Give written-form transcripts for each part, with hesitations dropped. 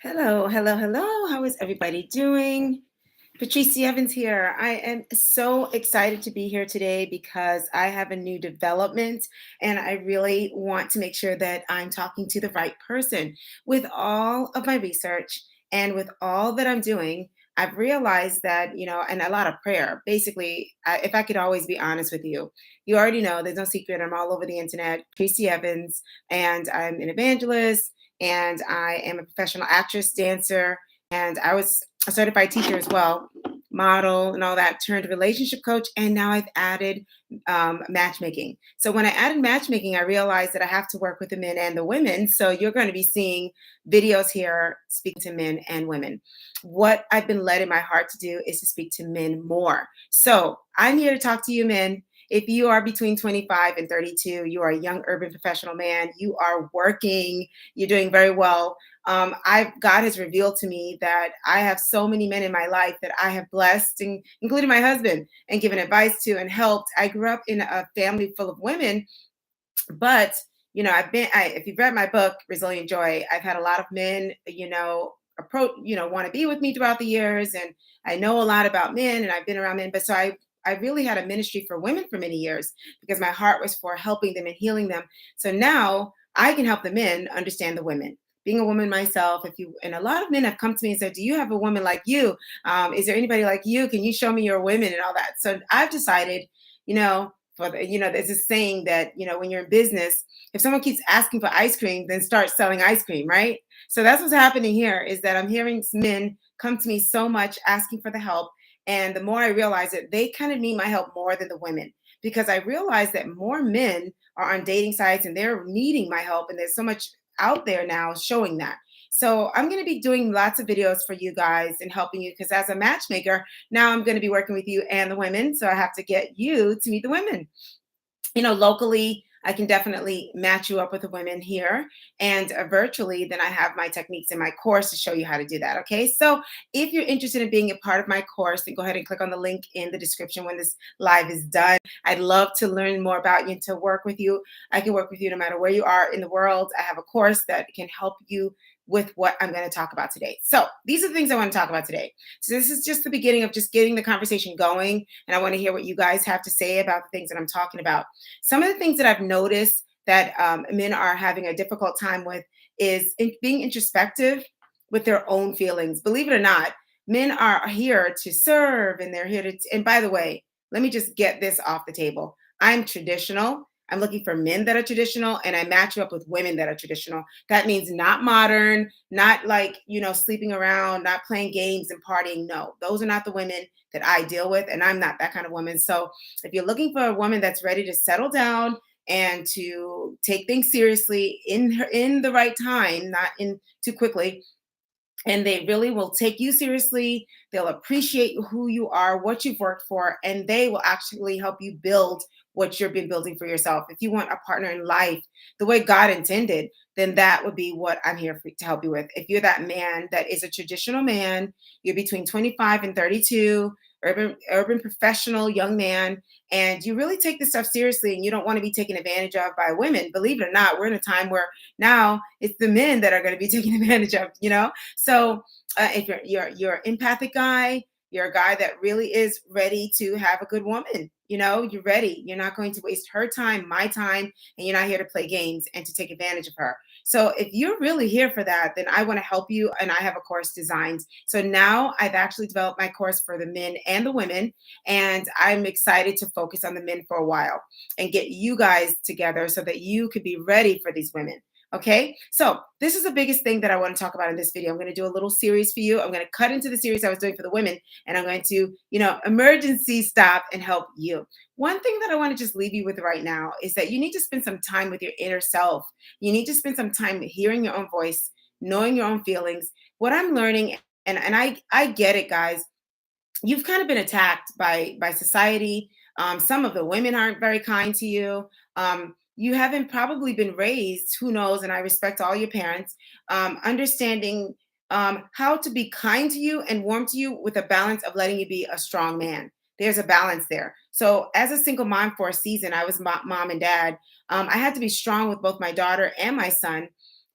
Hello, hello, hello. How is everybody doing? Patrice D'Evans here. I am so excited to be here today because I have a new development and I really want to make sure that I'm talking to the right person. With all of my research and with all that I'm doing, I've realized that, and a lot of prayer. Basically, if I could always be honest with you, you already know there's no secret. I'm all over the internet, Patrice Evans, and I'm an evangelist and I am a professional actress, dancer, and I was a certified teacher as well, model and all that, turned relationship coach, and now I've added matchmaking. So when I added matchmaking, I realized that I have to work with the men and the women. So you're going to be seeing videos here speaking to men and women. What I've been led in my heart to do is to speak to men more. So I'm here to talk to you men. If you are between 25 and 32, you are a young urban professional man, you are working, you're doing very well. God has revealed to me that I have so many men in my life that I have blessed, including my husband, and given advice to and helped. I grew up in a family full of women, but if you've read my book, Resilient Joy, I've had a lot of men, approach, want to be with me throughout the years, and I know a lot about men, and I've been around men, but so I really had a ministry for women for many years because my heart was for helping them and healing them. So now I can help the men understand the women. Being a woman myself, and a lot of men have come to me and said, "Do you have a woman like you? Is there anybody like you? Can you show me your women and all that?" So I've decided, you know, there's this saying that when you're in business, if someone keeps asking for ice cream, then start selling ice cream, right? So that's what's happening here, is that I'm hearing men come to me so much asking for the help, and the more I realize it, they kind of need my help more than the women, because I realize that more men are on dating sites and they're needing my help, and there's so much out there now showing that. So I'm going to be doing lots of videos for you guys and helping you, because as a matchmaker, now I'm going to be working with you and the women. So I have to get you to meet the women. Locally, I can definitely match you up with the women here. And virtually, then I have my techniques in my course to show you how to do that. Okay. So if you're interested in being a part of my course, then go ahead and click on the link in the description when this live is done. I'd love to learn more about you and to work with you. I can work with you no matter where you are in the world. I have a course that can help you with what I'm going to talk about today. So these are the things I want to talk about today. So this is just the beginning of just getting the conversation going. And I want to hear what you guys have to say about the things that I'm talking about. Some of the things that I've noticed that men are having a difficult time with is being introspective with their own feelings. Believe it or not, men are here to serve, and they're here to. And by the way, let me just get this off the table. I'm traditional. I'm looking for men that are traditional, and I match you up with women that are traditional. That means not modern, not like, sleeping around, not playing games and partying. No, those are not the women that I deal with, and I'm not that kind of woman. So if you're looking for a woman that's ready to settle down and to take things seriously in the right time, not in too quickly, and they really will take you seriously. They'll appreciate who you are, what you've worked for, and they will actually help you build what you've been building for yourself. If you want a partner in life the way God intended, then that would be what I'm here to help you with. If you're that man that is a traditional man, you're between 25 and 32, urban professional young man, and you really take this stuff seriously and you don't want to be taken advantage of by women. Believe it or not, we're in a time where now it's the men that are going to be taken advantage of. So if you're empathic guy, you're a guy that really is ready to have a good woman. You're ready. You're not going to waste her time, my time, and you're not here to play games and to take advantage of her. So if you're really here for that, then I want to help you, and I have a course designed. So now I've actually developed my course for the men and the women, and I'm excited to focus on the men for a while and get you guys together so that you could be ready for these women. Okay, so this is the biggest thing that I want to talk about in this video. I'm going to do a little series for you. I'm going to cut into the series I was doing for the women, and I'm going to, emergency stop and help you. One thing that I want to just leave you with right now is that you need to spend some time with your inner self. You need to spend some time hearing your own voice, knowing your own feelings. What I'm learning, and I get it, guys. You've kind of been attacked by society. Some of the women aren't very kind to you. You haven't probably been raised, who knows, and I respect all your parents, understanding how to be kind to you and warm to you with a balance of letting you be a strong man. There's a balance there. So as a single mom for a season, I was mom and dad. I had to be strong with both my daughter and my son.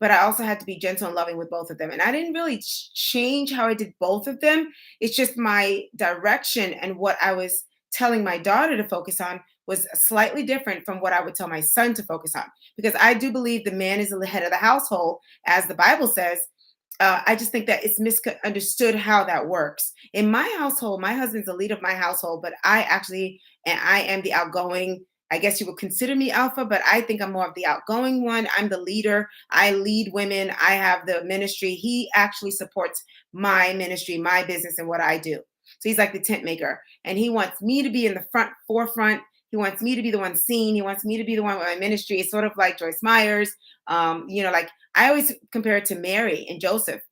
but I also had to be gentle and loving with both of them. And I didn't really change how I did both of them. It's just my direction and what I was telling my daughter to focus on was slightly different from what I would tell my son to focus on. Because I do believe the man is the head of the household, as the Bible says. I just think that it's misunderstood how that works. In my household, my husband's the leader of my household, but and I am the outgoing. I guess you would consider me alpha, but I think I'm more of the outgoing one. I'm the leader. I lead women. I have the ministry. He actually supports my ministry, my business, and what I do. So he's like the tent maker, and he wants me to be in the forefront. He wants me to be the one seen. He wants me to be the one with my ministry. It's sort of like Joyce Myers. Like I always compare it to Mary and Joseph.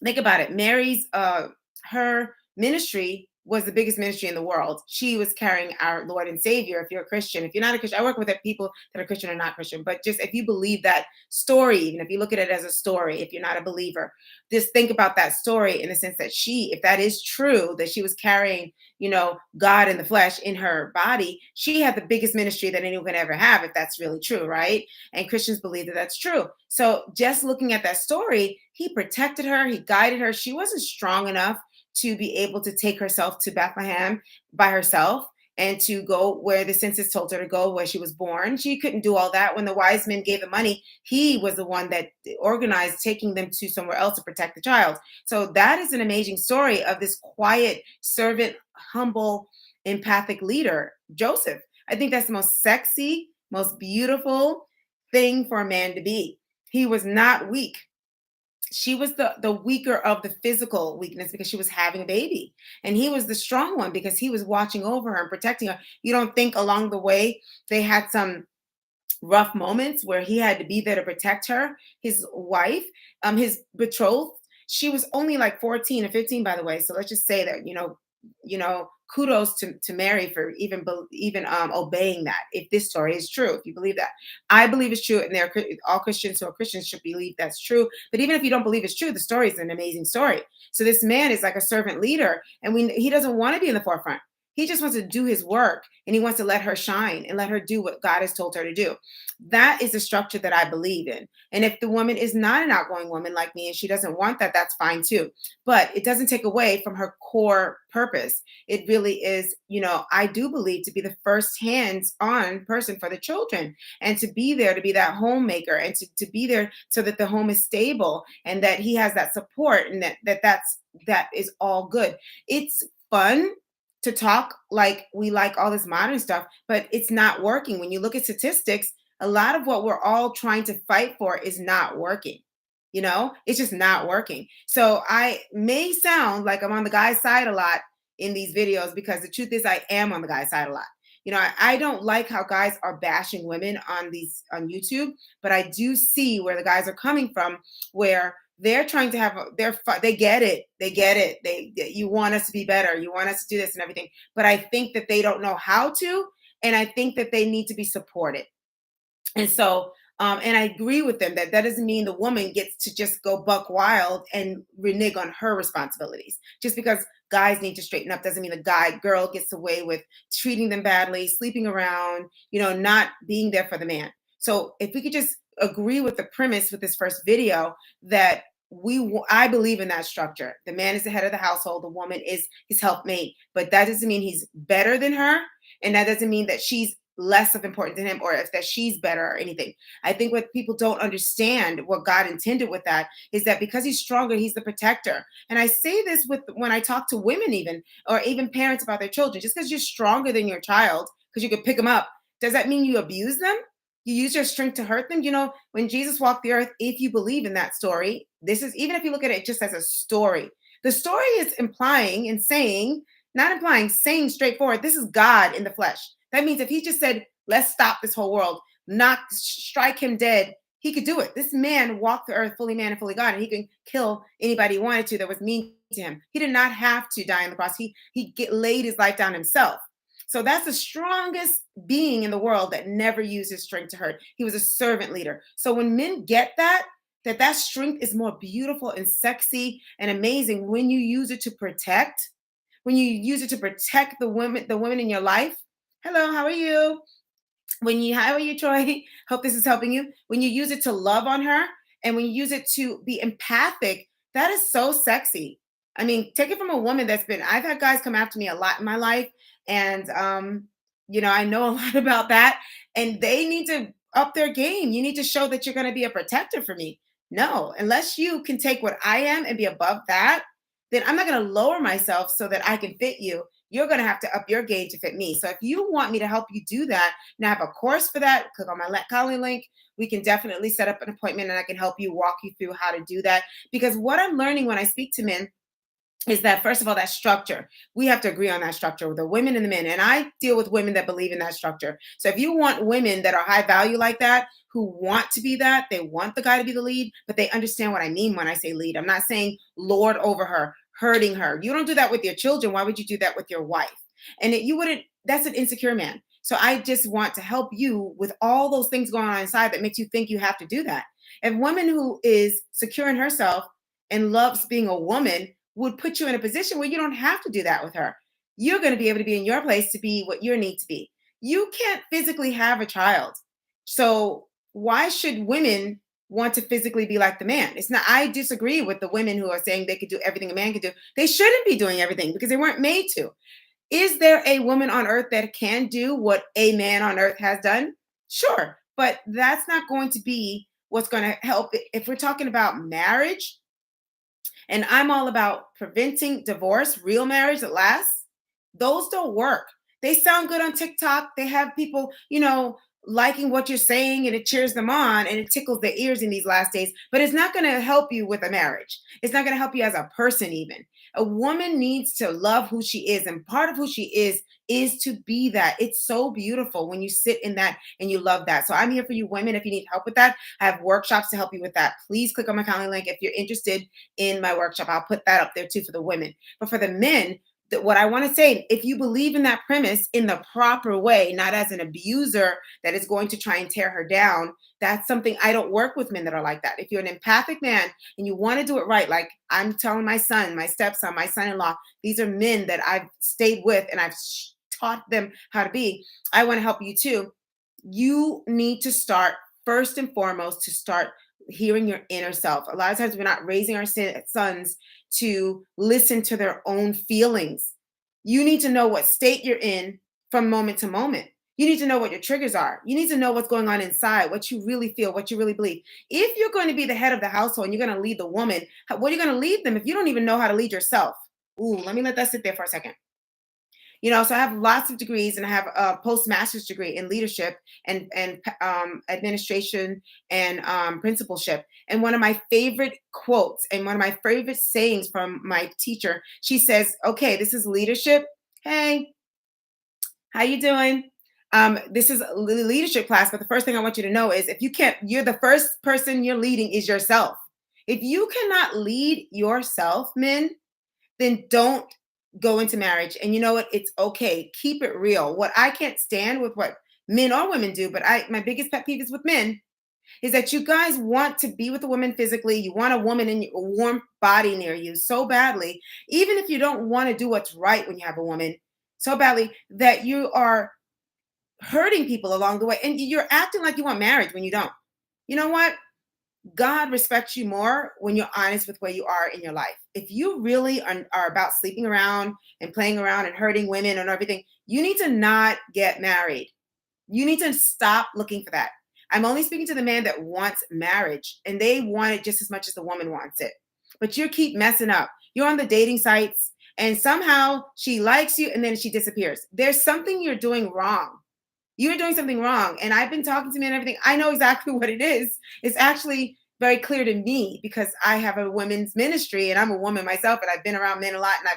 Think about it. Mary's her ministry was the biggest ministry in the world. She was carrying our Lord and Savior. If you're a Christian, if you're not a Christian, I work with people that are Christian or not Christian, but just if you believe that story, even if you look at it as a story, if you're not a believer, just think about that story in the sense that if that is true, that she was carrying, God in the flesh in her body, she had the biggest ministry that anyone can ever have, if that's really true, right? And Christians believe that that's true. So just looking at that story, he protected her, he guided her. She wasn't strong enough to be able to take herself to Bethlehem by herself and to go where the census told her to go, where she was born. She couldn't do all that. When the wise men gave the money, he was the one that organized taking them to somewhere else to protect the child. So that is an amazing story of this quiet, servant, humble, empathic leader, Joseph. I think that's the most sexy, most beautiful thing for a man to be. He was not weak. She was the weaker of the physical weakness because she was having a baby, and he was the strong one because he was watching over her and protecting her. You don't think along the way they had some rough moments where he had to be there to protect her, his wife, his betrothed? She was only like 14 or 15, by the way, so let's just say that, kudos to Mary for even obeying that. If this story is true, if you believe that, I believe it's true, and all Christians who are Christians should believe that's true. But even if you don't believe it's true, the story is an amazing story. So this man is like a servant leader, and he doesn't want to be in the forefront. He just wants to do his work, and he wants to let her shine and let her do what God has told her to do. That is the structure that I believe in. And if the woman is not an outgoing woman like me and she doesn't want that, that's fine too. But it doesn't take away from her core purpose. It really is, I do believe to be the first hands-on person for the children, and to be there, to be that homemaker, and to be there so that the home is stable and that he has that support, and that is all good. It's fun to talk like we like all this modern stuff, but it's not working. When you look at statistics, a lot of what we're all trying to fight for is not working. It's just not working. So I may sound like I'm on the guy's side a lot in these videos, because the truth is I am on the guy's side a lot. I don't like how guys are bashing women on YouTube, but I do see where the guys are coming from, where they're trying to have they get it. You want us to be better. You want us to do this and everything. But I think that they don't know how to, and I think that they need to be supported. And so, and I agree with them that doesn't mean the woman gets to just go buck wild and renege on her responsibilities. Just because guys need to straighten up doesn't mean the girl gets away with treating them badly, sleeping around, not being there for the man. So if we could just agree with the premise with this first video, that I believe in that structure. The man is the head of the household. The woman is his helpmate, but that doesn't mean he's better than her. And that doesn't mean that she's less of important to him, or if that she's better or anything. I think what people don't understand, what God intended with that, is that because he's stronger, he's the protector. And I say this when I talk to women, even, or even parents about their children. Just because you're stronger than your child, because you could pick them up, does that mean you abuse them? You use your strength to hurt them? When Jesus walked the earth, if you believe in that story, this is, even if you look at it just as a story, the story is implying and saying, not implying, saying straightforward, this is God in the flesh. That means if he just said, let's stop this whole world, strike him dead, he could do it. This man walked the earth fully man and fully God, and he can kill anybody he wanted to that was mean to him. He did not have to die on the cross. He laid his life down himself. So that's the strongest being in the world that never used his strength to hurt. He was a servant leader. So when men get that strength is more beautiful and sexy and amazing when you use it to protect, the women in your life. Hello, how are you? How are you, Troy? Hope this is helping you. When you use it to love on her, And when you use it to be empathic, that is so sexy. I mean, take it from a woman I've had guys come after me a lot in my life. And, I know a lot about that. And they need to up their game. You need to show that you're going to be a protector for me. No, unless you can take what I am and be above that, then I'm not going to lower myself so that I can fit you. You're going to have to up your game to fit me. So if you want me to help you do that, and I have a course for that, click on my Calendar link. We can definitely set up an appointment and I can help you walk you through how to do that. Because what I'm learning when I speak to men is that, first of all, that structure, we have to agree on that structure with the women and the men. And I deal with women that believe in that structure. So if you want women that are high value like that, who want to be that, they want the guy to be the lead, but they understand what I mean when I say lead. I'm not saying lord over her, hurting her. You don't do that with your children. Why would you do that with your wife? And you wouldn't, that's an insecure man. So I just want to help you with all those things going on inside that makes you think you have to do that. And woman who is secure in herself and loves being a woman would put you in a position where you don't have to do that with her. You're going to be able to be in your place to be what you need to be. You can't physically have a child. So why should women want to physically be like the man? It's not, I disagree with the women who are saying they could do everything a man could do. They shouldn't be doing everything because they weren't made to. Is there a woman on earth that can do what a man on earth has done? Sure. But that's not going to be what's going to help. If we're talking about marriage, and I'm all about preventing divorce, real marriage that lasts. Those don't work. They sound good on TikTok. They have people, liking what you're saying and it cheers them on and it tickles their ears in these last days, but it's not going to help you with a marriage. It's not going to help you as a person, even. A woman needs to love who she is. And part of who she is to be that. It's so beautiful when you sit in that and you love that. So I'm here for you women. If you need help with that, I have workshops to help you with that. Please click on my calendar link if you're interested in my workshop. I'll put that up there too for the women. But for the men, what I want to say, if you believe in that premise in the proper way, not as an abuser that is going to try and tear her down, that's something I don't work with men that are like that. If you're an empathic man and you want to do it right, like I'm telling my son, my stepson, my son-in-law, these are men that I've stayed with and I've taught them how to be. I want to help you too. You need to start first and foremost to start hearing your inner self. A lot of times we're not raising our sons to listen to their own feelings. You need to know what state you're in from moment to moment. You need to know what your triggers are. You need to know what's going on inside, what you really feel, what you really believe. If you're going to be the head of the household and you're going to lead the woman, what are you going to lead them if you don't even know how to lead yourself? Ooh, let me let that sit there for a second. So I have lots of degrees and I have a postmaster's degree in leadership and administration and principalship. And one of my favorite quotes and one of my favorite sayings from my teacher, she says, okay, this is leadership. Hey, how you doing? This is a leadership class, but the first thing I want you to know is you're the first person you're leading is yourself. If you cannot lead yourself, men, then don't go into marriage. And you know what? It's okay. Keep it real. What I can't stand with what men or women do, but my biggest pet peeve is with men, is that you guys want to be with a woman physically. You want a woman in your warm body near you so badly, even if you don't want to do what's right when you have a woman so badly that you are hurting people along the way. And you're acting like you want marriage when you don't. You know what? God respects you more when you're honest with where you are in your life. If you really are about sleeping around and playing around and hurting women and everything, you need to not get married. You need to stop looking for that. I'm only speaking to the man that wants marriage and they want it just as much as the woman wants it. But you keep messing up. You're on the dating sites and somehow she likes you and then she disappears. There's something you're doing wrong. You're doing something wrong. And I've been talking to men and everything. I know exactly what it is. It's actually very clear to me because I have a women's ministry and I'm a woman myself and I've been around men a lot and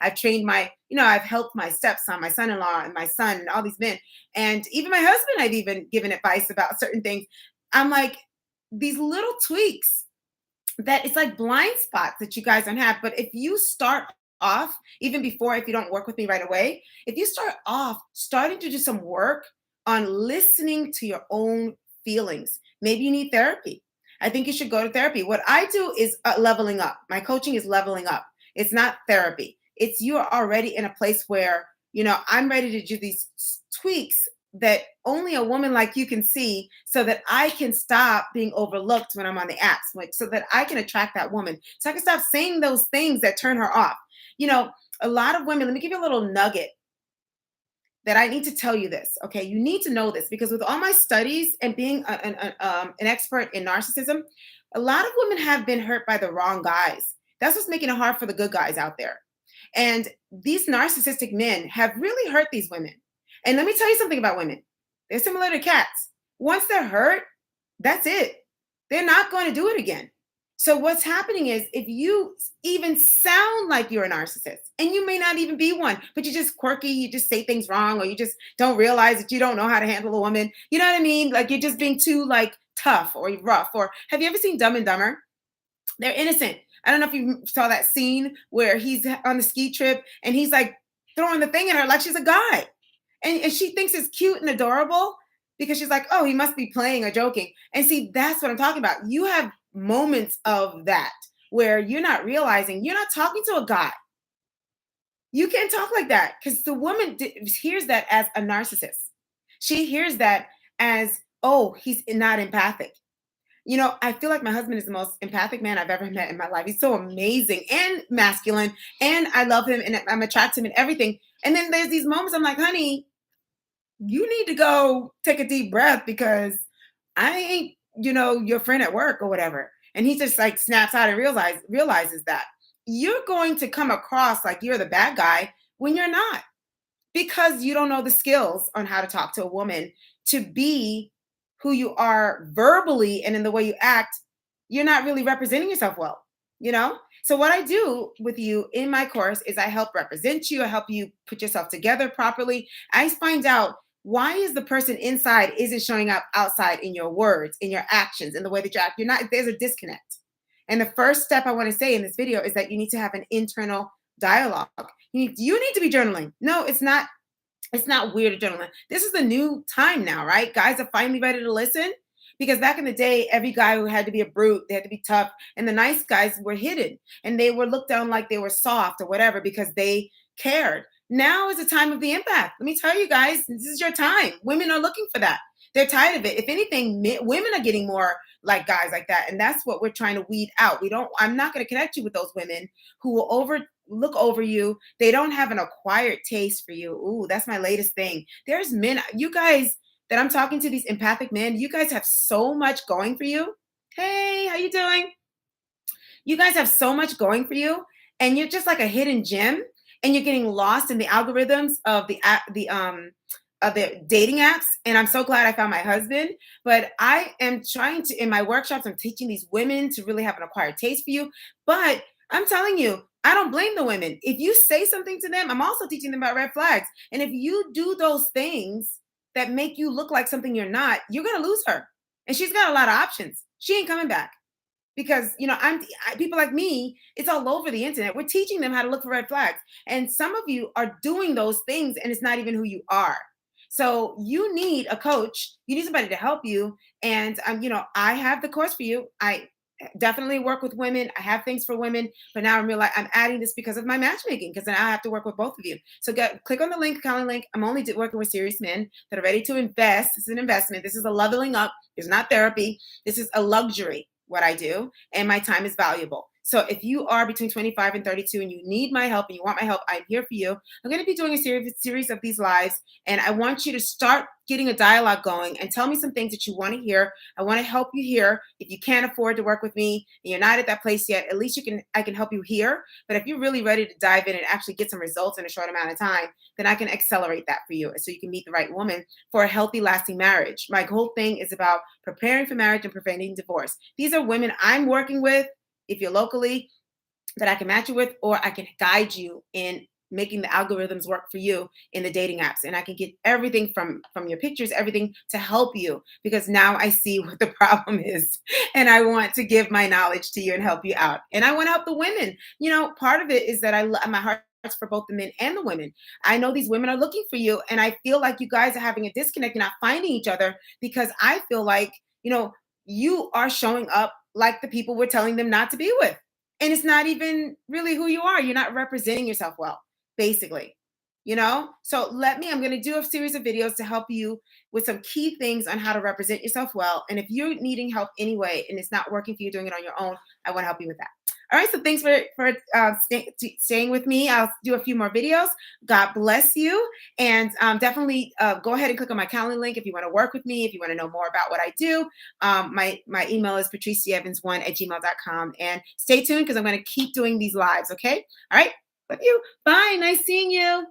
I've trained I've helped my stepson, my son-in-law and my son and all these men. And even my husband, I've even given advice about certain things. I'm like, these little tweaks that it's like blind spots that you guys don't have. But if you start off, even before, if you don't work with me right away, if you start off starting to do some work on listening to your own feelings, maybe you need therapy. I think you should go to therapy. What I do is leveling up. My coaching is leveling up. It's not therapy. It's you are already in a place where, I'm ready to do these tweaks that only a woman like you can see so that I can stop being overlooked when I'm on the apps, like so that I can attract that woman. So I can stop saying those things that turn her off. You know, a lot of women, let me give you a little nugget that I need to tell you this. Okay. You need to know this because with all my studies and being an expert in narcissism, a lot of women have been hurt by the wrong guys. That's what's making it hard for the good guys out there. And these narcissistic men have really hurt these women. And let me tell you something about women. They're similar to cats. Once they're hurt, that's it. They're not going to do it again. So what's happening is if you even sound like you're a narcissist, and you may not even be one, but you're just quirky, you just say things wrong, or you just don't realize that you don't know how to handle a woman. You know what I mean? Like you're just being too like tough or rough. Or have you ever seen Dumb and Dumber? They're innocent. I don't know if you saw that scene where he's on the ski trip and he's like throwing the thing at her like she's a guy. And she thinks it's cute and adorable because she's like, oh, he must be playing or joking. And see, that's what I'm talking about. You have moments of that where you're not realizing you're not talking to a guy. You can't talk like that because the woman hears that as a narcissist. She hears that as, oh, he's not empathic. You know, I feel like my husband is the most empathic man I've ever met in my life. He's so amazing and masculine, and I love him and I'm attracted to him and everything. And then there's these moments I'm like, honey, you need to go take a deep breath because I ain't, your friend at work or whatever. And he just like snaps out and realizes that you're going to come across like you're the bad guy when you're not because you don't know the skills on how to talk to a woman to be who you are verbally and in the way you act. You're not really representing yourself well, you know? So what I do with you in my course is I help represent you, I help you put yourself together properly. I find out why is the person inside isn't showing up outside in your words, in your actions, in the way that you act. You're not, there's a disconnect. And the first step I want to say in this video is that you need to have an internal dialogue. You need to be journaling. No, it's not weird to journal. This is the new time now, right? Guys are finally ready to listen because back in the day, every guy who had to be a brute, they had to be tough, and the nice guys were hidden and they were looked down like they were soft or whatever because they cared. Now is the time of the impact. Let me tell you guys, this is your time. Women are looking for that. They're tired of it. If anything, women are getting more like guys like that, and that's what we're trying to weed out. We don't. I'm not going to connect you with those women who will look over you. They don't have an acquired taste for you. Ooh, that's my latest thing. There's men, you guys that I'm talking to, these empathic men, you guys have so much going for you. Hey, how you doing? You guys have so much going for you, and you're just like a hidden gem, and you're getting lost in the algorithms of the dating apps. And I'm so glad I found my husband. But I am trying to, in my workshops, I'm teaching these women to really have an acquired taste for you. But I'm telling you, I don't blame the women. If you say something to them, I'm also teaching them about red flags. And if you do those things that make you look like something you're not, you're going to lose her. And she's got a lot of options. She ain't coming back because people like me, it's all over the internet. We're teaching them how to look for red flags, and some of you are doing those things and it's not even who you are. So you need a coach, you need somebody to help you. And I have the course for you. I definitely work with women, I have things for women, but now I'm adding this because of my matchmaking, because then I have to work with both of you. So click on the link, calendar link. I'm only working with serious men that are ready to invest. This is an investment, this is a leveling up. It's not therapy, this is a luxury what I do, and my time is valuable. So if you are between 25 and 32 and you need my help and you want my help, I'm here for you. I'm going to be doing a series of these lives, and I want you to start getting a dialogue going and tell me some things that you want to hear. I want to help you here. If you can't afford to work with me and you're not at that place yet, at least I can help you here. But if you're really ready to dive in and actually get some results in a short amount of time, then I can accelerate that for you so you can meet the right woman for a healthy, lasting marriage. My whole thing is about preparing for marriage and preventing divorce. These are women I'm working with, if you're locally, that I can match you with, or I can guide you in making the algorithms work for you in the dating apps. And I can get everything from your pictures, everything to help you, because now I see what the problem is. And I want to give my knowledge to you and help you out. And I want to help the women. Part of it is that my heart for both the men and the women. I know these women are looking for you, and I feel like you guys are having a disconnect. You're not finding each other because I feel like, you are showing up like the people we're telling them not to be with. And it's not even really who you are. You're not representing yourself well, basically. So I'm going to do a series of videos to help you with some key things on how to represent yourself well. And if you're needing help anyway and it's not working for you doing it on your own, I want to help you with that. All right, so thanks for staying with me. I'll do a few more videos. God bless you. And definitely go ahead and click on my calendar link if you want to work with me, if you want to know more about what I do. My email is patricedevans1@gmail.com. And stay tuned because I'm going to keep doing these lives, okay? All right, love you. Bye. Nice seeing you.